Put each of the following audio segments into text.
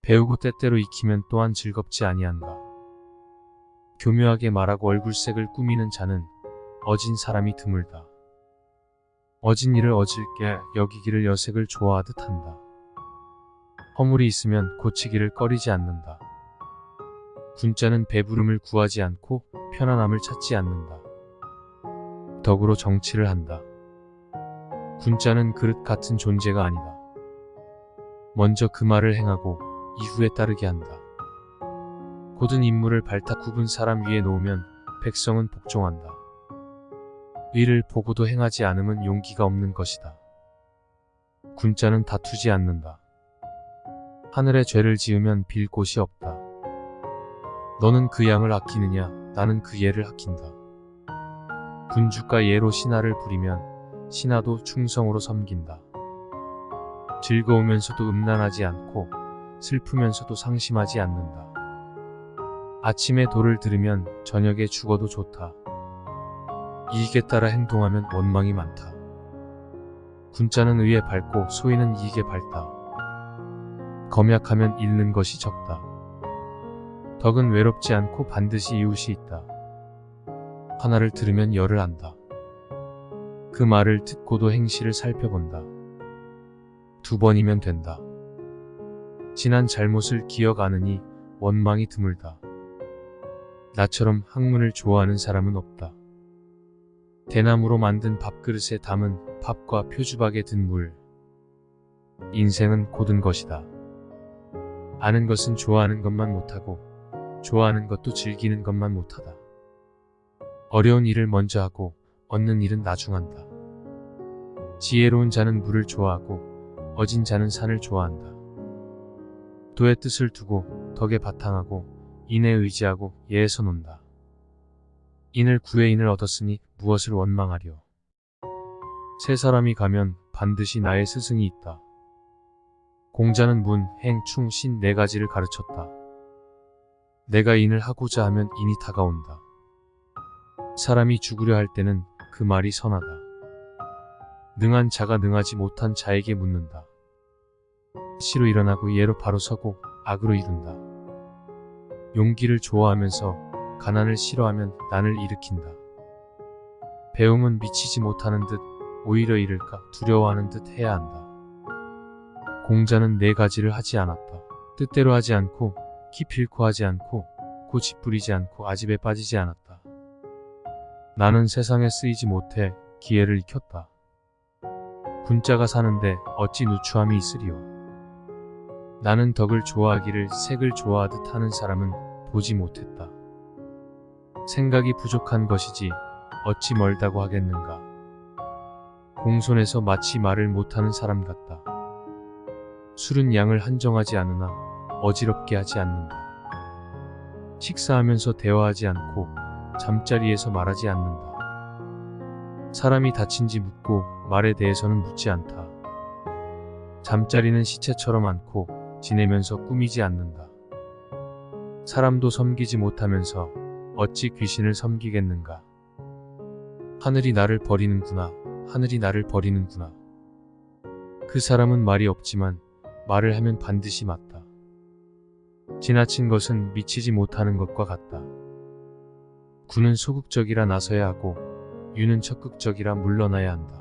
배우고 때때로 익히면 또한 즐겁지 아니한가. 교묘하게 말하고 얼굴색을 꾸미는 자는 어진 사람이 드물다. 어진 이를 어질게 여기기를 여색을 좋아하듯 한다. 허물이 있으면 고치기를 꺼리지 않는다. 군자는 배부름을 구하지 않고 편안함을 찾지 않는다. 덕으로 정치를 한다. 군자는 그릇 같은 존재가 아니다. 먼저 그 말을 행하고 이후에 따르게 한다. 고든 인물을 발탁 굽은 사람 위에 놓으면 백성은 복종한다. 의를 보고도 행하지 않음은 용기가 없는 것이다. 군자는 다투지 않는다. 하늘에 죄를 지으면 빌 곳이 없다. 너는 그 양을 아끼느냐, 나는 그 예를 아낀다. 군주가 예로 신하를 부리면 신하도 충성으로 섬긴다. 즐거우면서도 음란하지 않고 슬프면서도 상심하지 않는다. 아침에 도를 들으면 저녁에 죽어도 좋다. 이익에 따라 행동하면 원망이 많다. 군자는 의에 밝고 소인은 이익에 밝다. 검약하면 잃는 것이 적다. 덕은 외롭지 않고 반드시 이웃이 있다. 하나를 들으면 열을 안다. 그 말을 듣고도 행실을 살펴본다. 2번이면 된다. 지난 잘못을 기억 안으니 원망이 드물다. 나처럼 학문을 좋아하는 사람은 없다. 대나무로 만든 밥그릇에 담은 밥과 표주박에 든 물. 인생은 고든 것이다. 아는 것은 좋아하는 것만 못하고 좋아하는 것도 즐기는 것만 못하다. 어려운 일을 먼저 하고 얻는 일은 나중한다. 지혜로운 자는 물을 좋아하고 어진 자는 산을 좋아한다. 도의 뜻을 두고 덕에 바탕하고 인에 의지하고 예에 서논다. 인을 구해 인을 얻었으니 무엇을 원망하려. 세 사람이 가면 반드시 나의 스승이 있다. 공자는 문, 행, 충, 신 4가지를 가르쳤다. 내가 인을 하고자 하면 인이 다가온다. 사람이 죽으려 할 때는 그 말이 선하다. 능한 자가 능하지 못한 자에게 묻는다. 시로 일어나고 예로 바로 서고 악으로 이룬다. 용기를 좋아하면서 가난을 싫어하면 난을 일으킨다. 배움은 미치지 못하는 듯 오히려 잃을까 두려워하는 듯 해야 한다. 공자는 4가지를 하지 않았다. 뜻대로 하지 않고 기필코 하지 않고 고집 부리지 않고 아집에 빠지지 않았다. 나는 세상에 쓰이지 못해 기회를 익혔다. 군자가 사는데 어찌 누추함이 있으리요. 나는 덕을 좋아하기를 색을 좋아하듯 하는 사람은 보지 못했다. 생각이 부족한 것이지 어찌 멀다고 하겠는가. 공손해서 마치 말을 못하는 사람 같다. 술은 양을 한정하지 않으나 어지럽게 하지 않는다. 식사하면서 대화하지 않고 잠자리에서 말하지 않는다. 사람이 다친지 묻고 말에 대해서는 묻지 않다. 잠자리는 시체처럼 않고 지내면서 꾸미지 않는다. 사람도 섬기지 못하면서 어찌 귀신을 섬기겠는가. 하늘이 나를 버리는구나. 하늘이 나를 버리는구나. 그 사람은 말이 없지만 말을 하면 반드시 맞다. 지나친 것은 미치지 못하는 것과 같다. 구는 소극적이라 나서야 하고 유는 적극적이라 물러나야 한다.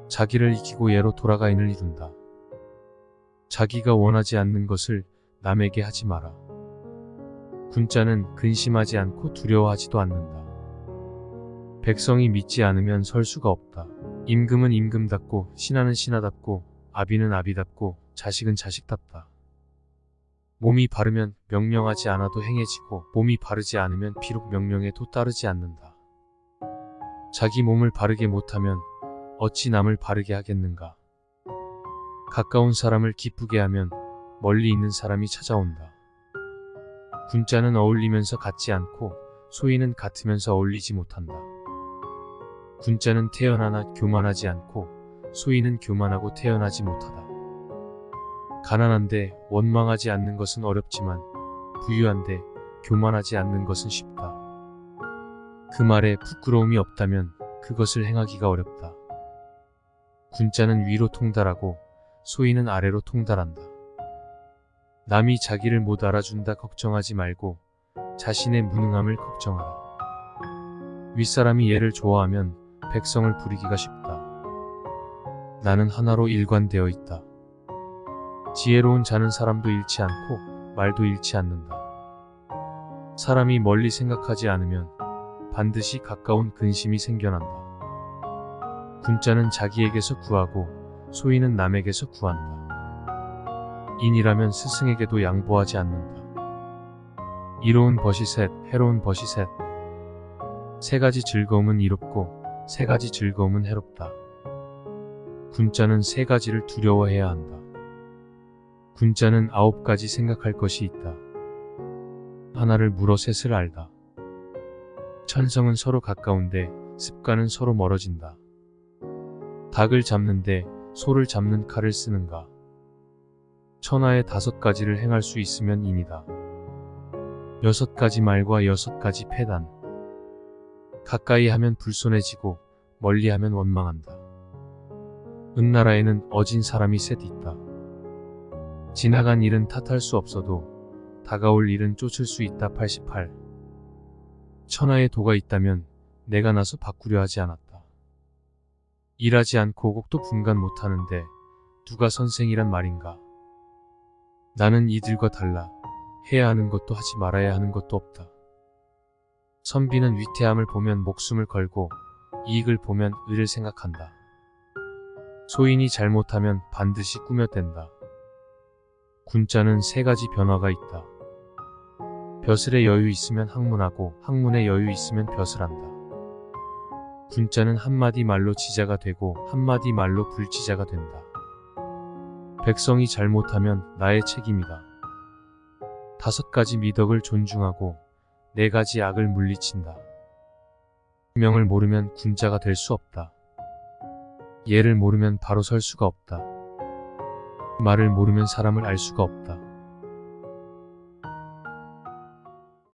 자기를 이기고 예로 돌아가 인을 이룬다. 자기가 원하지 않는 것을 남에게 하지 마라. 군자는 근심하지 않고 두려워하지도 않는다. 백성이 믿지 않으면 설 수가 없다. 임금은 임금답고 신하는 신하답고 아비는 아비답고 자식은 자식답다. 몸이 바르면 명령하지 않아도 행해지고 몸이 바르지 않으면 비록 명령해도 따르지 않는다. 자기 몸을 바르게 못하면 어찌 남을 바르게 하겠는가. 가까운 사람을 기쁘게 하면 멀리 있는 사람이 찾아온다. 군자는 어울리면서 같지 않고 소인은 같으면서 어울리지 못한다. 군자는 태연하나 교만하지 않고 소인은 교만하고 태연하지 못하다. 가난한데 원망하지 않는 것은 어렵지만 부유한데 교만하지 않는 것은 쉽다. 그 말에 부끄러움이 없다면 그것을 행하기가 어렵다. 군자는 위로 통달하고 소인은 아래로 통달한다. 남이 자기를 못 알아준다 걱정하지 말고 자신의 무능함을 걱정하라. 윗사람이 얘를 좋아하면 백성을 부리기가 쉽다. 나는 하나로 일관되어 있다. 지혜로운 자는 사람도 잃지 않고 말도 잃지 않는다. 사람이 멀리 생각하지 않으면 반드시 가까운 근심이 생겨난다. 군자는 자기에게서 구하고 소인은 남에게서 구한다. 인이라면 스승에게도 양보하지 않는다. 이로운 벗이 셋, 해로운 벗이 셋. 세 가지 즐거움은 이롭고 세 가지 즐거움은 해롭다. 군자는 세 가지를 두려워해야 한다. 군자는 9가지 생각할 것이 있다. 하나를 물어 셋을 알다. 천성은 서로 가까운데 습관은 서로 멀어진다. 닭을 잡는데 소를 잡는 칼을 쓰는가. 천하의 5가지를 행할 수 있으면 인이다. 6가지 말과 6가지 패단. 가까이 하면 불손해지고 멀리 하면 원망한다. 은나라에는 어진 사람이 셋 있다. 지나간 일은 탓할 수 없어도 다가올 일은 쫓을 수 있다. 88. 천하에 도가 있다면 내가 나서 바꾸려 하지 않았다. 일하지 않고 곡도 분간 못하는데 누가 선생이란 말인가. 나는 이들과 달라 해야 하는 것도 하지 말아야 하는 것도 없다. 선비는 위태함을 보면 목숨을 걸고 이익을 보면 의를 생각한다. 소인이 잘못하면 반드시 꾸며댄다. 군자는 3가지 변화가 있다. 벼슬에 여유 있으면 학문하고 학문에 여유 있으면 벼슬한다. 군자는 한마디 말로 지자가 되고 한마디 말로 불지자가 된다. 백성이 잘못하면 나의 책임이다. 5가지 미덕을 존중하고 4가지 악을 물리친다. 명을 모르면 군자가 될 수 없다. 예를 모르면 바로 설 수가 없다. 말을 모르면 사람을 알 수가 없다.